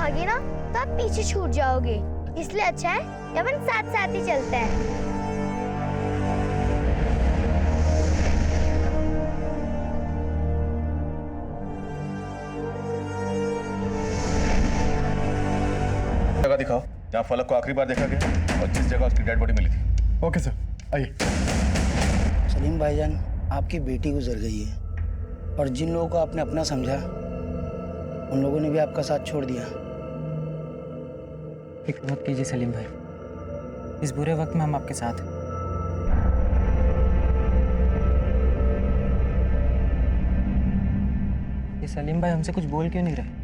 भागे ना तो आप पीछे छूट जाओगे, इसलिए अच्छा है कि अपन साथ साथ ही चलते हैं। जगह दिखाओ जहाँ फलक को आखिरी बार देखा गया और जिस जगह उसकी डेड बॉडी मिली थी। ओके सर, आइए। सलीम भाईजान, आपकी बेटी गुजर गई है और जिन लोगों को आपने अपना समझा उन लोगों ने भी आपका साथ छोड़ दिया। फिक्र मत कीजिए सलीम भाई, इस बुरे वक्त में हम आपके साथ हैं। ये सलीम भाई हमसे कुछ बोल क्यों नहीं रहे?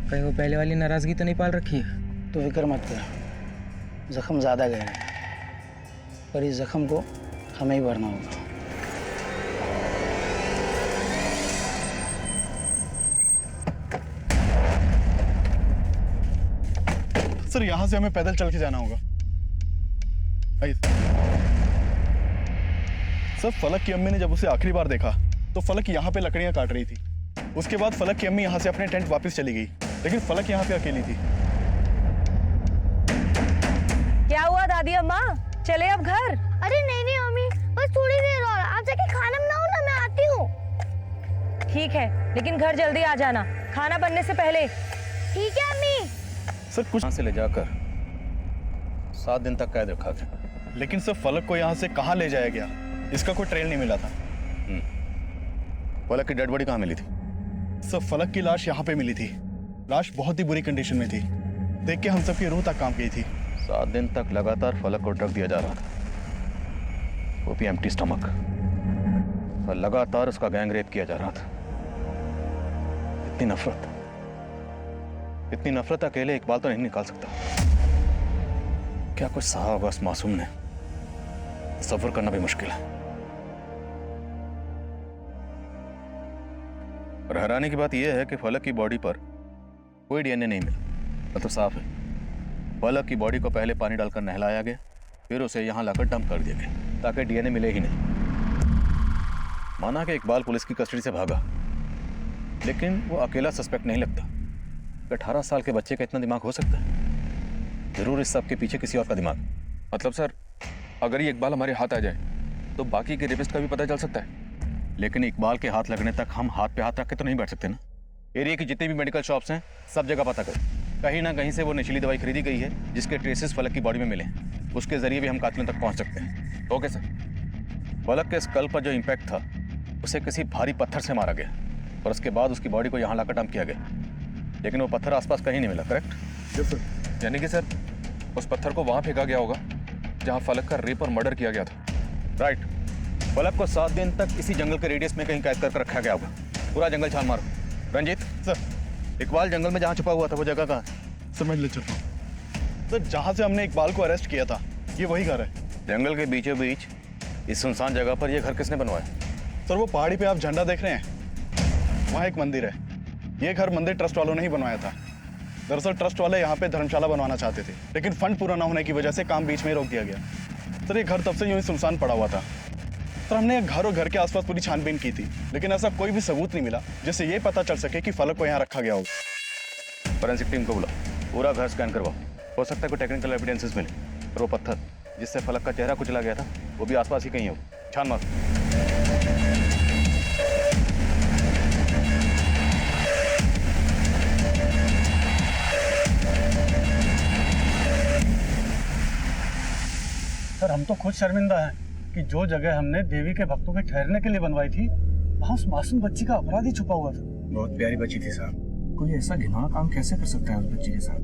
कहीं वो पहले वाली नाराजगी तो नहीं पाल रखी है? तो फिक्र मत कर, जख्म ज़्यादा गहरा है पर इस जख्म को हमें ही भरना होगा। सर यहाँ से हमें पैदल चल के जाना होगा। आइए। सर फलक की अम्मी ने जब उसे आखिरी बार देखा तो फलक यहाँ पे लकड़ियाँ काट रही थी। उसके बाद फलक की अम्मी यहाँ से अपने टेंट वापस चली गई, लेकिन फलक यहाँ पे अकेली थी। क्या हुआ दादी अम्मा, चले अब घर? अरे नहीं नहीं अम्मी, बस थोड़ी देर और, आप जाके खाना बनाओ ना, मैं आती हूँ। ठीक है, लेकिन घर जल्दी आ जाना, खाना बनने से पहले। ठीक है अम्मी। सर कुछ यहाँ से ले जाकर 7 दिन तक कैद रखा गया। लेकिन सर फलक को यहाँ से कहाँ ले जाया गया, इसका कोई ट्रेल नहीं मिला था। फलक की डेड बॉडी कहाँ मिली थी? सर फलक की लाश यहाँ पे मिली थी। लाश बहुत ही बुरी कंडीशन में थी, देख के हम सबकी रूह तक कांप गई थी। 7 दिन तक लगातार फलक को ड्रग दिया जा रहा था, वो भी एम्प्टी स्टमक, और लगातार उसका गैंग रेप किया जा रहा था। इतनी नफरत अकेले इकबाल तो नहीं निकाल सकता। क्या कुछ सहा होगा उस मासूम ने, सफर करना भी मुश्किल है। और हैरानी की बात यह है कि फलक की बॉडी पर कोई डीएनए नहीं मिला, मतलब साफ है। फलक की बॉडी को पहले पानी डालकर नहलाया गया, फिर उसे यहाँ लाकर डंप कर दिया गया ताकि डीएनए मिले ही नहीं। माना कि इकबाल पुलिस की कस्टडी से भागा, लेकिन वो अकेला सस्पेक्ट नहीं लगता। 18 साल के बच्चे का इतना दिमाग हो सकता है? जरूर इस सब के पीछे किसी और का दिमाग। मतलब सर, अगर ये इकबाल हमारे हाथ आ जाए तो बाकी के रेपिस्ट का भी पता चल सकता है। लेकिन इकबाल के हाथ लगने तक हम हाथ पे हाथ रख के तो नहीं बैठ सकते ना। एरिया की जितनी भी मेडिकल शॉप्स हैं सब जगह पता करें, कहीं ना कहीं से वो नशीली दवाई खरीदी गई है जिसके ट्रेसेस फलक की बॉडी में मिले। उसके जरिए भी हम कातिलों तक पहुंच सकते हैं। Okay sir. फलक के स्कल पर जो इम्पैक्ट था उसे किसी भारी पत्थर से मारा गया और उसके बाद उसकी बॉडी को यहाँ लाकर डंप किया गया, लेकिन वो पत्थर आसपास कहीं नहीं मिला। करेक्ट? Yes sir. यानी कि सर उस पत्थर को वहां फेंका गया होगा जहां फलक का रेप और मर्डर किया गया था। राइट। फलक को 7 दिन तक इसी जंगल के रेडियस में कहीं कैद कर रखा गया होगा। पूरा जंगल छान मारो। रंजीत सर। इकबाल जंगल में जहाँ छुपा हुआ था वो जगह कहाँ है? समझ ले चलता हूँ। सर जहाँ से हमने इकबाल को अरेस्ट किया था ये वही घर है। जंगल के बीचों बीच इस सुनसान जगह पर यह घर किसने बनवाया? सर वो पहाड़ी पे आप झंडा देख रहे हैं, वहाँ एक मंदिर है। ये घर मंदिर ट्रस्ट वालों ने ही बनवाया था। दरअसल ट्रस्ट वाले यहाँ पे धर्मशाला बनवाना चाहते थे, लेकिन फंड पूरा ना होने की वजह से काम बीच में ही रोक दिया गया। सर ये घर तब से यूं ही सुनसान पड़ा हुआ था। सर हमने ये घर और घर के आसपास पूरी छानबीन की थी, लेकिन ऐसा कोई भी सबूत नहीं मिला जिससे ये पता चल सके कि फलक को यहाँ रखा गया होगा। फॉरेंसिक टीम को बुलाओ, पूरा घर स्कैन करवाओ। हो सकता है कोई टेक्निकल एविडेंसेस मिले। और वो पत्थर जिससे फलक का चेहरा कुचला गया था वो भी आसपास ही कहीं हो। छान मारो। सर हम तो खुद शर्मिंदा हैं कि जो जगह हमने देवी के भक्तों के ठहरने के लिए बनवाई थी वहाँ उस मासूम बच्ची का अपराधी छुपा हुआ था। बहुत प्यारी बच्ची थी साहब। कोई ऐसा घिनौना काम कैसे कर सकता है उस बच्ची के साथ?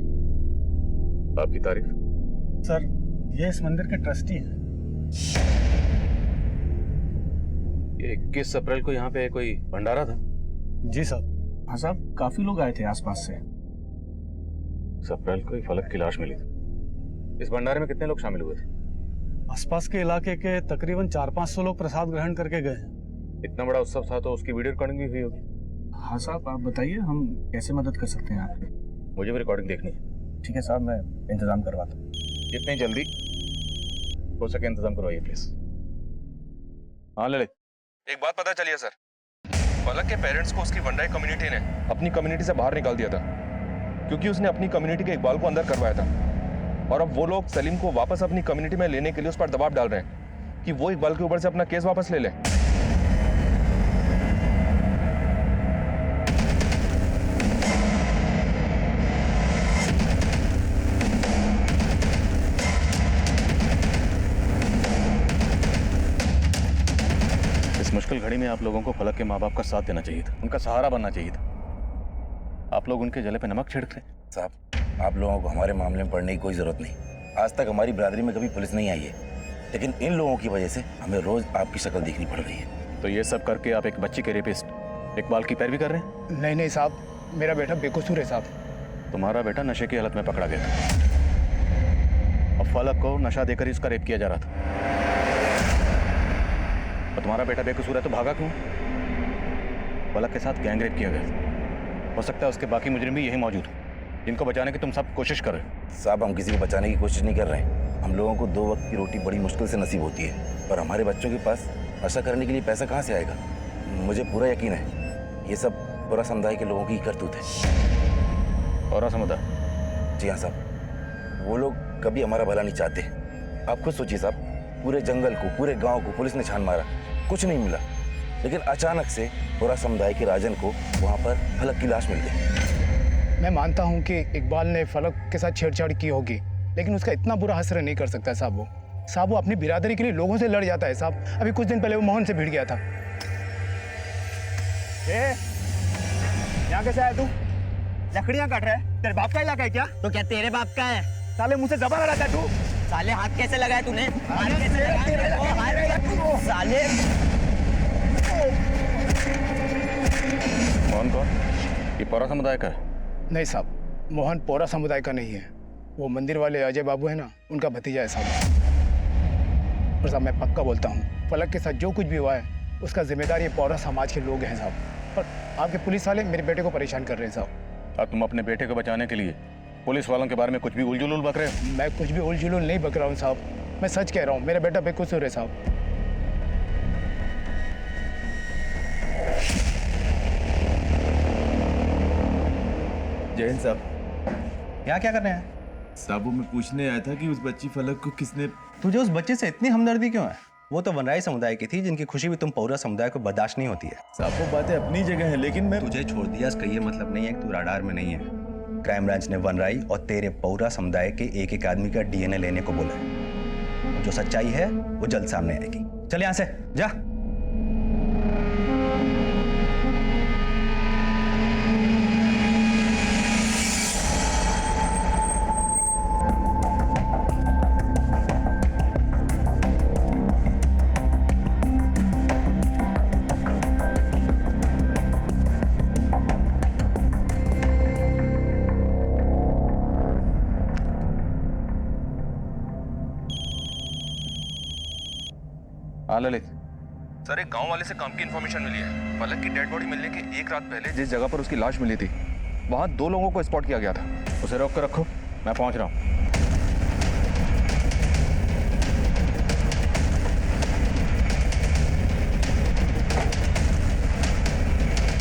आपकी तारीफ। सर ये इस मंदिर के ट्रस्टी हैं। ये 21 अप्रैल को यहाँ पे कोई भंडारा था? जी साहब। हाँ साहब, काफी लोग आए थे आसपास से। 21 अप्रैल को ही फलक की लाश मिली थी। इस भंडारे में कितने लोग शामिल हुए थे? आसपास के इलाके के तकरीबन 400-500 लोग प्रसाद ग्रहण करके गए हैं। इतना बड़ा उत्सव था तो उसकी वीडियो रिकॉर्डिंग भी हुई होगी। हाँ साहब, आप बताइए हम कैसे मदद कर सकते हैं आपकी? मुझे भी रिकॉर्डिंग देखनी है। ठीक है साहब, मैं इंतजाम करवाता हूँ। जितनी जल्दी हो सके इंतजाम करवाइए प्लीज। हाँ ललित। एक बात पता चली है सर, फलक के पेरेंट्स को उसकी वनराई कम्युनिटी ने अपनी कम्युनिटी से बाहर निकाल दिया था क्योंकि उसने अपनी कम्युनिटी के इकबाल को अंदर करवाया था। और अब वो लोग सलीम को वापस अपनी कम्युनिटी में लेने के लिए उस पर दबाव डाल रहे हैं कि वो इकबाल के ऊपर से अपना केस वापस ले ले। इस मुश्किल घड़ी में आप लोगों को फलक के माँ बाप का साथ देना चाहिए था, उनका सहारा बनना चाहिए था। आप लोग उनके जले पे नमक छिड़क रहे हैं। साहब, आप लोगों को हमारे मामले में पढ़ने की कोई जरूरत नहीं। आज तक हमारी बिरादरी में कभी पुलिस नहीं आई है, लेकिन इन लोगों की वजह से हमें रोज आपकी शक्ल देखनी पड़ रही है। तो ये सब करके आप एक बच्ची के रेपिस्ट इकबाल की पैरवी कर रहे हैं? नहीं नहीं साहब, मेरा बेटा बेकसूर है साहब। तुम्हारा बेटा नशे की हालत में पकड़ा गया था। अब फलक को नशा देकर ही उसका रेप किया जा रहा था। और तुम्हारा बेटा बेकसूर है तो भागा क्यों? फलक के साथ गैंग रेप किया गया। हो सकता है उसके बाकी मुजरिम भी यही मौजूद हो जिनको बचाने की तुम सब कोशिश कर रहे हो। साहब, हम किसी को बचाने की कोशिश नहीं कर रहे हैं। हम लोगों को 2 वक्त की रोटी बड़ी मुश्किल से नसीब होती है, पर हमारे बच्चों के पास नशा करने के लिए पैसा कहाँ से आएगा? मुझे पूरा यकीन है ये सब पूरा समुदाय के लोगों की करतूत है। और समुदाय? जी हाँ साहब, वो लोग कभी हमारा भला नहीं चाहते। आप खुद सोचिए साहब, पूरे जंगल को, पूरे गांव को पुलिस ने छान मारा, कुछ नहीं मिला, लेकिन अचानक से पूरा समुदाय के राजन को वहाँ पर फलक की लाश मिल गई। मैं मानता हूँ कि इकबाल ने फलक के साथ छेड़छाड़ की होगी, लेकिन उसका इतना बुरा असर नहीं कर सकता साहब। वो अपनी बिरादरी के लिए लोगों से लड़ जाता है साहब। अभी कुछ दिन पहले वो मोहन से भिड़ गया था। यहाँ कैसे आया तू? लकड़ियाँ काट रहा है? तेरे बाप का इलाका है क्या? तो क्या तेरे बाप का है? साले मुझसे जबान लड़ाता है तू? साले हाथ कैसे लगाया तूने? हाथ कैसे लगाया? साले मोहन कौन? ये पौरा समुदाय का है? नहीं साहब, मोहन पौरा समुदाय का नहीं है। वो मंदिर वाले अजय बाबू है ना, उनका भतीजा है साहब। और साहब मैं पक्का बोलता हूँ, फलक के साथ जो कुछ भी हुआ है उसका जिम्मेदार ये पौरा समाज के लोग हैं साहब। और आपके पुलिस वाले मेरे बेटे को परेशान कर रहे हैं साहब। और तुम अपने बेटे को बचाने के लिए पुलिस वालों के बारे में कुछ भी उलझुल बक रहे हो? मैं कुछ भी उलझुल नहीं बक रहा हूँ साहब, मैं सच कह रहा हूँ। मेरा बेटा बेकसूर है साहब। जय हिंद साहब। यहाँ क्या कर रहे हैं? साहब, मैं पूछने आया था कि उस बच्ची फलक को किसने... तुझे उस बच्चे से इतनी हमदर्दी क्यों है? वो तो वनराई समुदाय की थी, जिनकी खुशी भी तुम पौरा समुदाय को बर्दाश्त नहीं होती है। साहब, वो बातें अपनी जगह है, लेकिन मैं... तुझे छोड़ दिया इसका ये मतलब नहीं है कि तू राडार में नहीं है। क्राइम ब्रांच ने वनराई और तेरे पौरा समुदाय के एक आदमी का DNA लेने को बोला है। जो सच्चाई है वो जल्द सामने आएगी। चल यहाँ से जा। हाँ ललित। सर, एक गांव वाले से काम की इन्फॉर्मेशन मिली है। फलक की डेड बॉडी मिलने के एक रात पहले जिस जगह पर उसकी लाश मिली थी, वहां 2 लोगों को स्पॉट किया गया था। उसे रोक कर रखो, मैं पहुंच रहा हूँ।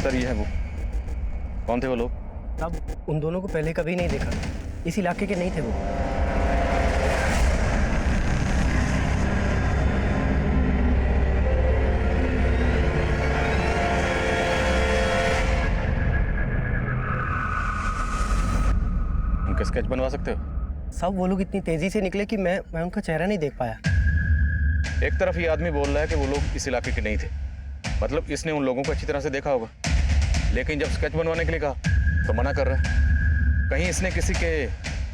सर, ये है वो। कौन थे वो लोग? साहब, उन दोनों को पहले कभी नहीं देखा। इस इलाके के नहीं थे वो। उनके स्केच बनवा सकते हो? साहब, वो लोग इतनी तेजी से निकले कि मैं उनका चेहरा नहीं देख पाया। एक तरफ ये आदमी बोल रहा है कि वो लोग इस इलाके के नहीं थे, मतलब इसने उन लोगों को अच्छी तरह से देखा होगा, लेकिन जब स्केच बनवाने के लिए कहा तो मना कर रहा है। कहीं इसने किसी के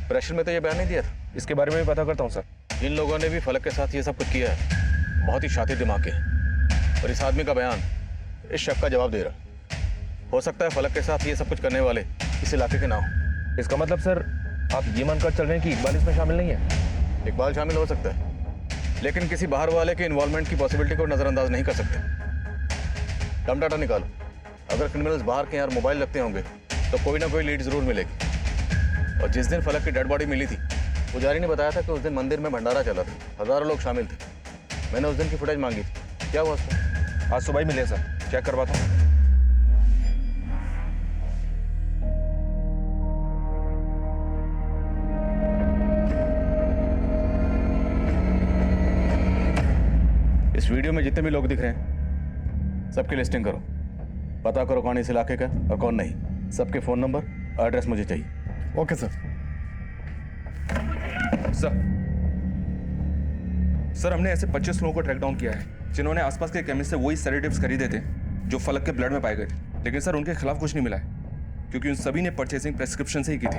प्रेशर में तो ये बयान नहीं दिया था? इसके बारे में भी पता करता हूँ सर। इन लोगों ने भी फलक के साथ ये सब कुछ किया है। बहुत ही शातिर दिमाग के हैं। और इस आदमी का बयान इस शक का जवाब दे रहा। हो सकता है फलक के साथ ये सब कुछ करने वाले इस इलाके के ना हो। इसका मतलब सर, आप ये मानकर चल रहे हैं कि इकबाल इसमें शामिल नहीं है? इकबाल शामिल हो सकता है, लेकिन किसी बाहर वाले के इन्वॉल्वमेंट की पॉसिबिलिटी को नजरअंदाज नहीं कर सकते। दम डाटा निकालो। अगर क्रिमिनल्स बाहर के यार मोबाइल रखते होंगे तो कोई ना कोई लीड जरूर मिलेगी। और जिस दिन फलक की डेड बॉडी मिली थी, पुजारी ने बताया था कि उस दिन मंदिर में भंडारा चला था, हजारों लोग शामिल थे। मैंने उस दिन की फुटेज मांगी थी। क्या हुआ उसका? आज सुबह ही मिले सर, चेक करवाता हूँ। इस वीडियो में जितने भी लोग दिख रहे हैं सबकी लिस्टिंग करो, पता करो कौन इस इलाके का और कौन नहीं। सबके फोन नंबर, एड्रेस मुझे चाहिए। Okay sir. सर हमने ऐसे 25 लोगों को ट्रैक डाउन किया है जिन्होंने आसपास के केमिस्ट से वही सेडेटिव्स खरीदे थे जो फलक के ब्लड में पाए गए थे, लेकिन सर उनके खिलाफ कुछ नहीं मिला है क्योंकि उन सभी ने परचेसिंग प्रेस्क्रिप्शन से ही की थी।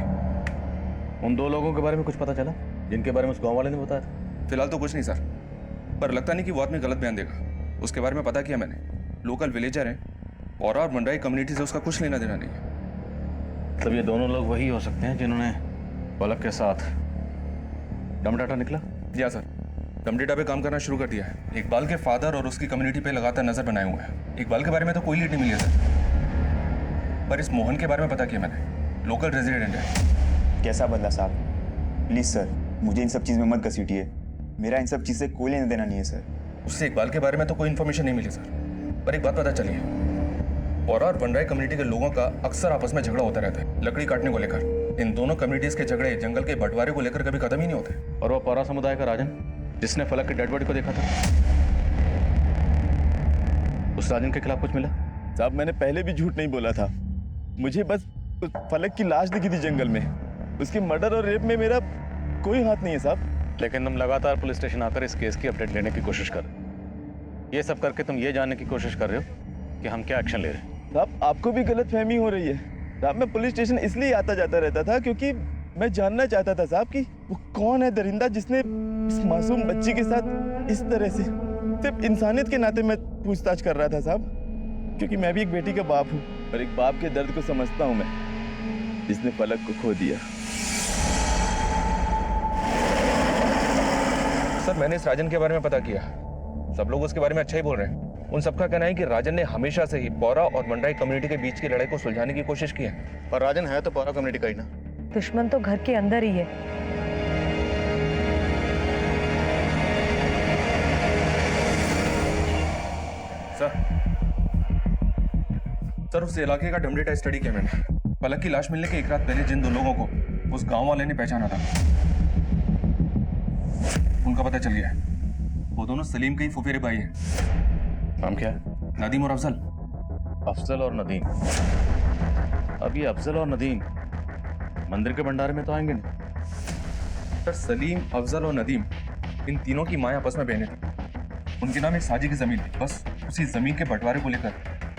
उन 2 लोगों के बारे में कुछ पता चला जिनके बारे में उस गांव वाले ने बताया था? फिलहाल तो कुछ नहीं सर, पर लगता नहीं कि वो आदमी गलत बयान देगा। उसके बारे में पता किया मैंने, लोकल विलेजर है और मंडराई कम्युनिटी से उसका कुछ लेना देना नहीं है। तब ये दोनों लोग वही हो सकते हैं जिन्होंने पलक के साथ डम डाटा निकला? या सर, डम डेटा पे काम करना शुरू कर दिया है। इकबाल के फादर और उसकी कम्युनिटी पे लगातार नजर बनाए हुए हैं। इकबाल के बारे में तो कोई लीड नहीं मिली है सर, पर इस मोहन के बारे में पता किया मैंने, लोकल रेजिडेंट है। कैसा बंदा साहब? प्लीज सर, मुझे इन सब चीज़ में मत घसीटिए। मेरा इन सब चीज़ से कोई लेना देना नहीं है सर। उससे इकबाल के बारे में तो कोई इन्फॉर्मेशन नहीं मिली सर, पर एक बात पता चली है, और बंडराई कम्युनिटी के लोगों का अक्सर आपस में झगड़ा होता रहता है लकड़ी काटने को लेकर। इन दोनों कम्युनिटीज के झगड़े जंगल के बंटवारे को लेकर कभी खत्म ही नहीं होते। और वो पौरा समुदाय का राजन जिसने फलक की डेड बॉडी को देखा था, उस राजन के खिलाफ कुछ मिला? साहब मैंने पहले भी झूठ नहीं बोला था, मुझे बस उस फलक की लाश दिखी थी जंगल में। उसके मर्डर और रेप में मेरा कोई हाथ नहीं है साहब। लेकिन तुम लगातार पुलिस स्टेशन आकर इस केस की अपडेट लेने की कोशिश कर रहे हो। ये सब करके तुम ये जानने की कोशिश कर रहे हो कि हम क्या एक्शन ले रहे हैं। साहब आपको भी गलत फहमी हो रही है साहब। मैं पुलिस स्टेशन इसलिए आता जाता रहता था क्योंकि मैं जानना चाहता था साहब कि वो कौन है दरिंदा जिसने इस मासूम बच्ची के साथ इस तरह से, सिर्फ इंसानियत के नाते मैं पूछताछ कर रहा था साहब, क्योंकि मैं भी एक बेटी का बाप हूँ और एक बाप के दर्द को समझता हूँ मैं, जिसने फलक को खो दिया। सर मैंने इस राजन के बारे में पता किया, सब लोग उसके बारे में अच्छा ही बोल रहे हैं। उन सबका कहना है कि राजन ने हमेशा से ही पौरा और मंडराई कम्युनिटी के बीच की लड़ाई को सुलझाने की कोशिश की है। पर राजन है तो पौरा कम्युनिटी का ही ना। दुश्मन तो घर के अंदर ही है। सर उस इलाके का डम डेटा स्टडी किया मैंने। फलक की लाश मिलने के एक रात पहले जिन 2 लोगों को उस गांव वाले ने पहचाना था, उनका पता चल गया है। वो दोनों सलीम के ही फुफेरे भाई हैं। नाम क्या है? नदीम और अफजल। अफजल और नदीम। अब ये अफजल और नदीम मंदिर के भंडारे में तो आएंगे नहीं। सर सलीम, अफजल और नदीम इन तीनों की माँ आपस में बहनें थी। उनके नाम एक साजी की जमीन थी। बस उसी जमीन के बंटवारे को लेकर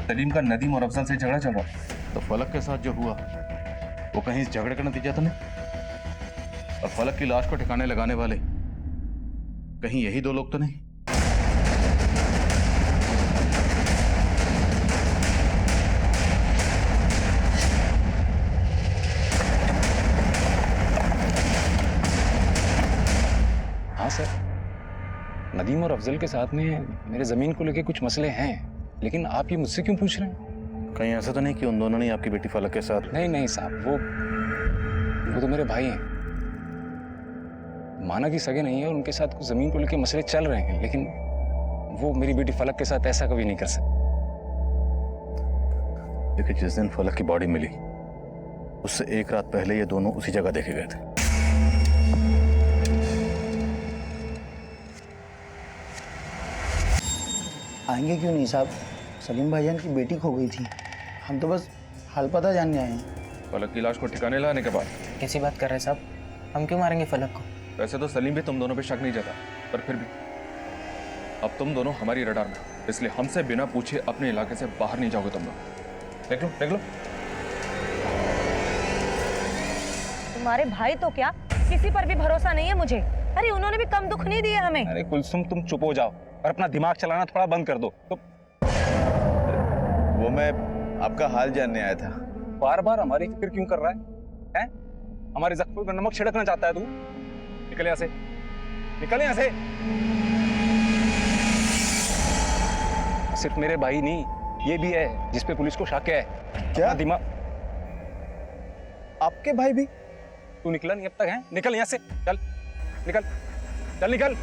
सलीम का नदीम और अफजल से झगड़ा चल रहा था। तो फलक के साथ जो हुआ वो कहीं इस झगड़े का नतीजा तो नहीं? और फलक की लाश को ठिकाने लगाने वाले कहीं यही 2 लोग तो नहीं? हाँ सर, नदीम और अफजल के साथ में मेरे ज़मीन को लेके कुछ मसले हैं, लेकिन आप ये मुझसे क्यों पूछ रहे हैं? कहीं ऐसा तो नहीं कि उन दोनों ने आपकी बेटी फलक के साथ? नहीं नहीं साहब, वो तो मेरे भाई हैं। माना कि सगे नहीं है और उनके साथ कुछ ज़मीन को लेके मसले चल रहे हैं, लेकिन वो मेरी बेटी फलक के साथ ऐसा कभी नहीं कर सकते। लेकिन जिस दिन फलक की बॉडी मिली उससे एक रात पहले ये दोनों उसी जगह देखे गए थे। आएंगे क्यों नहीं साहब? सलीम भाईजान की बेटी खो गई थी, हम तो बस हाल पता जानने आए हैं। फलक की लाश को ठिकाने लाने के बाद? कैसी बात कर रहे हैं साहब? हम क्यों मारेंगे फलक को? वैसे तो सलीम भी तुम दोनों पे शक नहीं जता, पर फिर भी अब तुम दोनों हमारी रडार में, इसलिए हमसे बिना पूछे अपने इलाके से बाहर नहीं जाओगे तुम लोग। देख लो देख लो। तुम्हारे भाई तो क्या, किसी पर भी भरोसा नहीं है मुझे। अरे उन्होंने भी कम दुख नहीं दिया हमें। अरे कुलसुम तुम चुप हो जाओ और अपना दिमाग चलाना थोड़ा बंद कर दो। तो वो मैं आपका हाल जानने आया था। बार बार हमारी फिक्र क्यों कर रहा है? हैं? हमारे जख्मों पर नमक छिड़कना चाहता है तू? निकल यहाँ से, निकल यहाँ से। सिर्फ मेरे भाई नहीं, ये भी है जिसपे पुलिस को शक है। क्या दिमाग? आपके भाई भी? तू निकला नहीं अब तक है? निकल यहाँ से, चल निकल, चल निकल।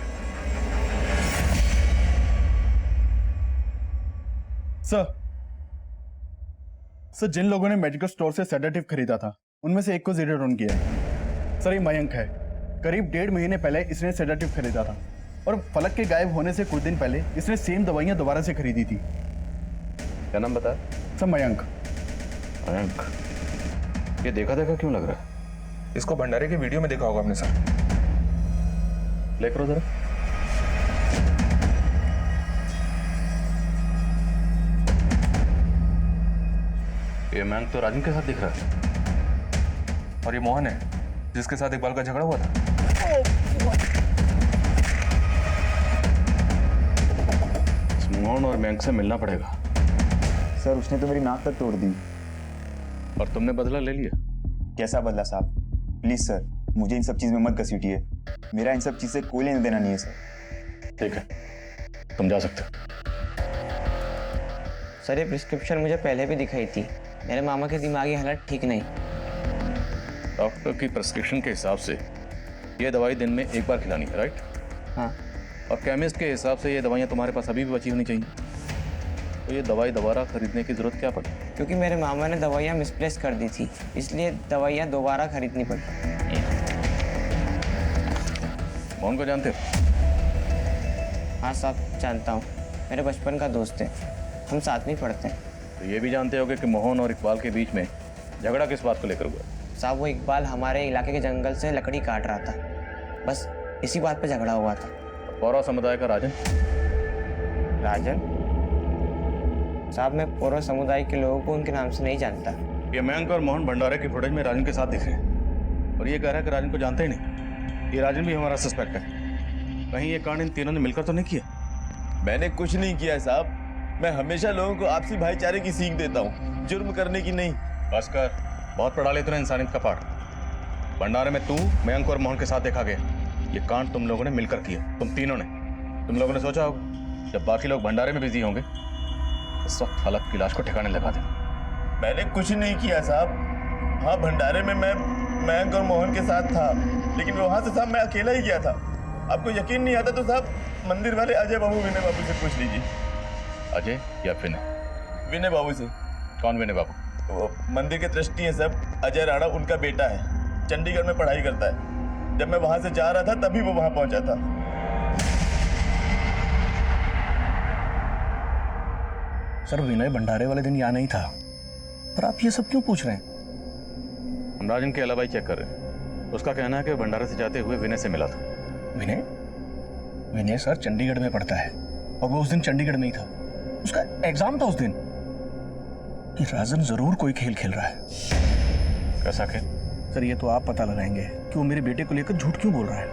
सर जिन लोगों ने मेडिकल स्टोर से सेडेटिव खरीदा था उनमें से एक को जीरो डाउन किया है। सर ये मयंक है, करीब 1.5 महीने पहले इसने सेडेटिव खरीदा था। और फलक के गायब होने से कुछ दिन पहले इसने सेम दवाइयाँ दोबारा से खरीदी थी। क्या नाम बताया? सर मयंक। मयंक, ये देखा देखा क्यों लग रहा है? इसको भंडारे के वीडियो में देखा होगा आपने सर। ले करो जरा। ये मयंक तो राजन के साथ दिख रहा है। और ये मोहन है जिसके साथ इकबाल का झगड़ा हुआ था। इस मोहन और मयंक से मिलना पड़ेगा। सर उसने तो मेरी नाक तक तोड़ दी। और तुमने बदला ले लिया? कैसा बदला साहब? प्लीज सर, मुझे इन सब चीज में मत घसीटिए। मेरा इन सब चीज से कोई लेना देना नहीं है सर। ठीक है, तुम जा सकते हो। सर ये प्रिस्क्रिप्शन मुझे पहले भी दिखाई थी। मेरे मामा के दिमागी हालत ठीक नहीं। डॉक्टर की प्रिस्क्रिप्शन के हिसाब से ये दवाई दिन में एक बार खिलानी है, राइट? हाँ। और केमिस्ट के हिसाब से ये दवाइयाँ तुम्हारे पास अभी भी बची होनी चाहिए। तो ये दवाई दोबारा खरीदने की जरूरत क्या पड़ी? क्योंकि मेरे मामा ने दवाइयाँ मिसप्लेस कर दी थी, इसलिए दवाइयाँ दोबारा खरीदनी पड़ी। मोहन को जानते हो? हाँ साहब, जानता हूँ। मेरे बचपन का दोस्त है, हम साथ में पढ़ते हैं। तो ये भी जानते होगे कि मोहन और इकबाल के बीच में झगड़ा किस बात को लेकर हुआ? साहब वो इकबाल हमारे इलाके के जंगल से लकड़ी काट रहा था, बस इसी बात पे झगड़ा हुआ था। पौरा समुदाय का राजन? राजन? साहब मैं पौरा समुदाय के लोगों को उनके नाम से नहीं जानता। ये मयंक और मोहन भंडारे की फुटेज में राजन के साथ दिख रहे हैं और ये कह रहा है कि राजन को जानते ही नहीं। ये राजन भी हमारा सस्पेक्ट है। कहीं ये कांड इन तीनों ने मिलकर तो नहीं किया? मैंने कुछ नहीं किया साहब। मैं हमेशा लोगों को आपसी भाईचारे की सीख देता हूँ, जुर्म करने की नहीं। बस कर, बहुत पढ़ा ले तूने इंसानियत का पाठ। भंडारे में तू, मयंक और मोहन के साथ देखा गया। ये कांड तुम लोगों ने मिलकर किया, तुम तीनों ने। तुम लोगों ने सोचा होगा जब बाकी लोग भंडारे में बिजी होंगे इस वक्त फलक की लाश को ठिकाने लगा दे। मैंने कुछ नहीं किया साहब। हाँ, भंडारे में मैं मयंक और मोहन के साथ था, लेकिन वहां से साहब मैं अकेला ही गया था। आपको यकीन नहीं आता तो साहब मंदिर वाले अजय बाबू, विनय बाबू से पूछ लीजिए। अजय या विनय? विनय बाबू से। कौन विनय बाबू? वो मंदिर के ट्रस्टी हैं साहब, अजय राणा उनका बेटा है, चंडीगढ़ में पढ़ाई करता है। जब मैं वहां से जा रहा था तभी वो वहां पहुंचा था। सर विनय भंडारे वाले दिन यहाँ नहीं था, पर आप ये सब क्यों पूछ रहे हैं? हम राजन के अलावा ही चेक कर रहे हैं। उसका कहना है कि भंडारे से जाते हुए विनय से मिला था। विनय? विनय सर चंडीगढ़ में पढ़ता है और वो उस दिन चंडीगढ़ में ही था। उसका एग्जाम था उस दिन। ये राजन जरूर कोई खेल खेल रहा है। कैसा खेल? सर ये तो आप पता लगाएंगे कि वो मेरे बेटे को लेकर झूठ क्यों बोल रहा है।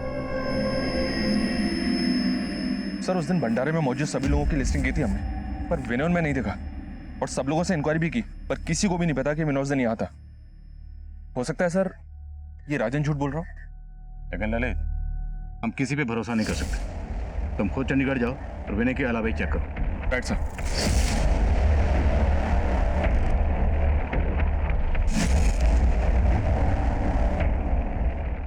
सर उस दिन भंडारे में मौजूद सभी लोगों की लिस्टिंग की थी हमने, पर विनय में नहीं देखा। और सब लोगों से इंक्वायरी भी की, पर किसी को भी नहीं पता कि विनोद से नहीं आता। हो सकता है सर ये राजन झूठ बोल रहा हो। लेकिन ललित, हम किसी पे भरोसा नहीं कर सकते। तुम खुद चंडीगढ़ जाओ और विनय के अलावा ही चेक करो। Right sir.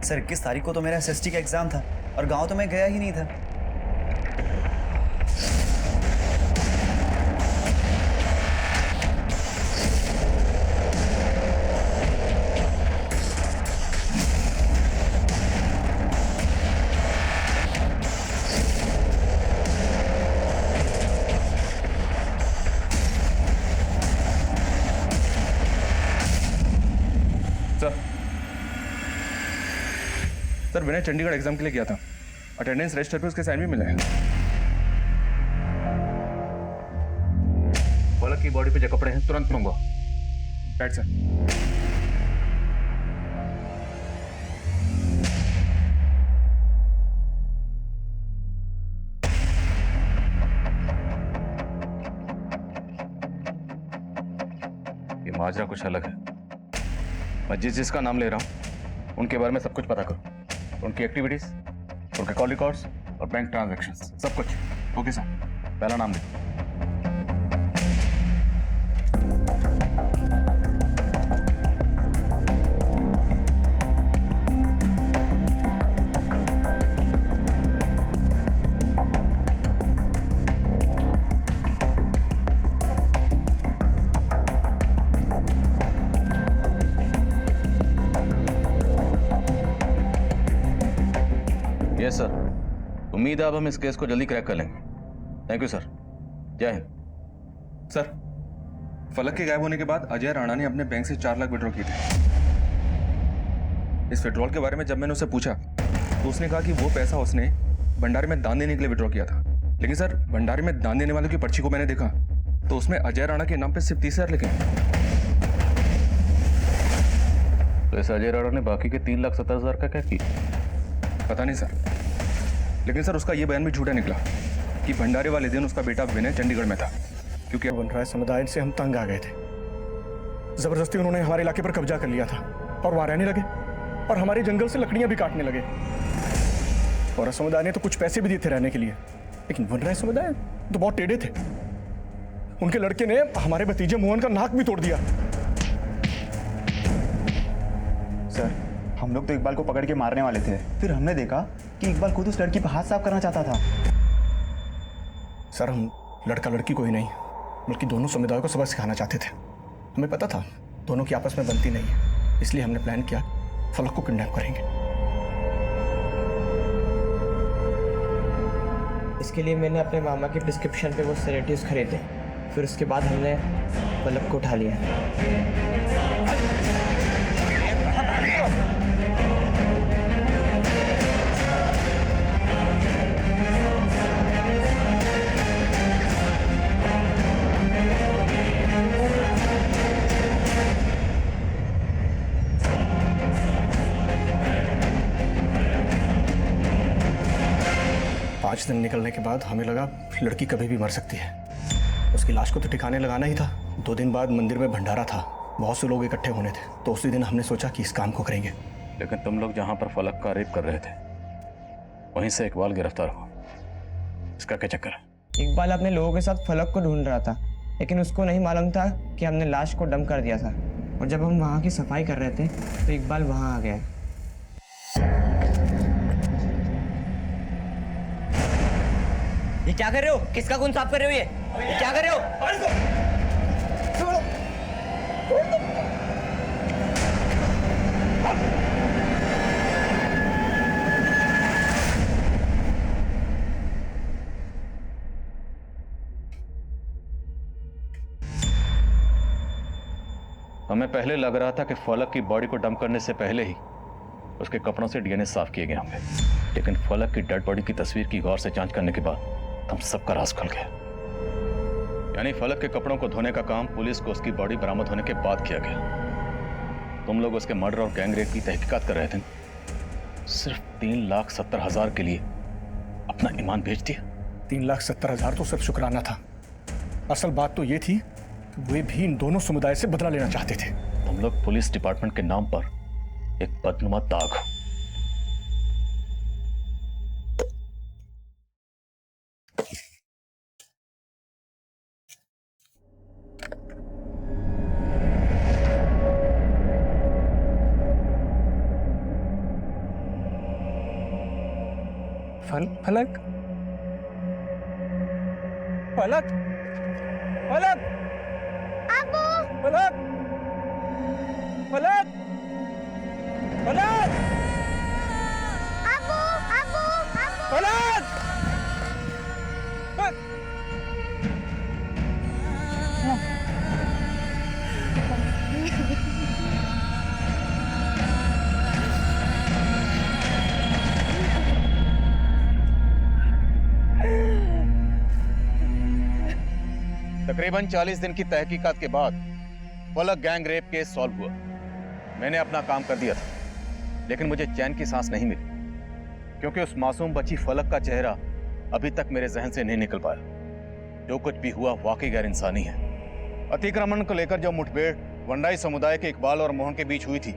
सर 21 तारीख को तो मेरा एसएसटी का एग्जाम था और गांव तो मैं गया ही नहीं था। सर विनय चंडीगढ़ एग्जाम के लिए गया था। अटेंडेंस रजिस्टर पे उसके साइन भी मिले हैं। फलक की बॉडी पे जो कपड़े हैं तुरंत मंगवाओ। Right sir. ये माजरा कुछ अलग है। मैं जिसका नाम ले रहा हूं उनके बारे में सब कुछ पता करो। उनकी एक्टिविटीज, उनके कॉल रिकॉर्ड्स और बैंक ट्रांजैक्शंस, सब कुछ। Okay sir. पहला नाम दे। Yes sir. उम्मीद है अब हम इस केस को जल्दी क्रैक कर लेंगे। Thank you sir. जय हिंद। सर, फलक के गायब होने के बाद अजय राणा ने अपने बैंक से 4 लाख विड्रॉ किए थे। इस विड्रॉल के बारे में जब मैंने उससे पूछा तो उसने कहा कि वो पैसा उसने भंडारे में दान देने के लिए विड्रॉ किया था। लेकिन सर, भंडारे में दान देने वालों की पर्ची को मैंने देखा तो उसमें अजय राणा के नाम पे सिर्फ 30,000 लिखे हैं। तो इस अजय राणा ने बाकी के 3,70,000 का क्या किया? पता नहीं सर, लेकिन सर उसका ये बयान भी झूठा निकला कि भंडारे वाले दिन उसका बेटा विनय चंडीगढ़ में था, क्योंकि वनराय समुदाय से हम तंग आ गए थे। जबरदस्ती उन्होंने हमारे इलाके पर कब्जा कर लिया था और वहां रहने लगे और हमारे जंगल से लकड़ियां भी काटने लगे। और समुदाय ने तो कुछ पैसे भी दिए थे रहने के लिए, लेकिन वनराय समुदाय तो बहुत टेढ़े थे। उनके लड़के ने हमारे भतीजे मोहन का नाक भी तोड़ दिया। सर, हम लोग तो इकबाल को पकड़ के मारने वाले थे, फिर हमने देखा कि इकबाल खुद उस लड़की पर हाथ साफ करना चाहता था। सर, हम लड़का लड़की को ही नहीं बल्कि दोनों समुदायों को सबक सिखाना चाहते थे। हमें पता था दोनों की आपस में बनती नहीं है, इसलिए हमने प्लान किया फलक को किडनैप करेंगे। इसके लिए मैंने अपने मामा के प्रिस्क्रिप्शन पे वो सेडेटिव्स खरीदे, फिर उसके बाद हमने फलक को उठा लिया। पाँच दिन निकलने के बाद हमें लगा लड़की कभी भी मर सकती है। उसकी लाश को तो ठिकाने लगाना ही था। 2 दिन बाद मंदिर में भंडारा था, बहुत से लोग इकट्ठे होने थे, तो उसी दिन हमने सोचा कि इस काम को करेंगे। लेकिन तुम लोग जहां पर फलक का रेप कर रहे थे वहीं से इकबाल गिरफ्तार हुआ, इसका क्या चक्कर है? इकबाल अपने लोगों के साथ फलक को ढूंढ रहा था, लेकिन उसको नहीं मालूम था कि हमने लाश को डंप कर दिया था। और जब हम वहाँ की सफाई कर रहे थे तो इकबाल वहाँ आ गया। ये क्या कर रहे हो? किसका खून साफ कर रहे हो? ये क्या कर रहे हो? हमें पहले लग रहा था कि फलक की बॉडी को डंप करने से पहले ही उसके कपड़ों से डीएनए साफ किए गए होंगे, लेकिन फलक की डेड बॉडी की तस्वीर की गौर से जांच करने के बाद हम सबका राज खुल गया। यानी फलक के कपड़ों को धोने का काम पुलिस को उसकी बॉडी बरामद होने के बाद किया गया। तुम लोग उसके मर्डर और गैंग रेप की तहकीकात कर रहे थे, सिर्फ 3,70,000 के लिए अपना ईमान बेच दिया। 3,70,000 तो सिर्फ शुक्राना था, असल बात तो ये थी कि वे भी इन दोनों समुदाय से बदला लेना चाहते थे। तुम लोग पुलिस डिपार्टमेंट के नाम पर एक बदनुमा दाग हो। फलक फलक फलक फलक फलक फलक फलक फलक तकरीबन 40 दिन की तहकीकात के बाद फलक गैंग रेप केस सॉल्व हुआ। मैंने अपना काम कर दिया था, लेकिन मुझे चैन की सांस नहीं मिली, क्योंकि उस मासूम बच्ची फलक का चेहरा अभी तक मेरे जहन से नहीं निकल पाया। जो कुछ भी हुआ वाकई गैर इंसानी है। अतिक्रमण को लेकर जो मुठभेड़ वनराई समुदाय के इकबाल और मोहन के बीच हुई थी,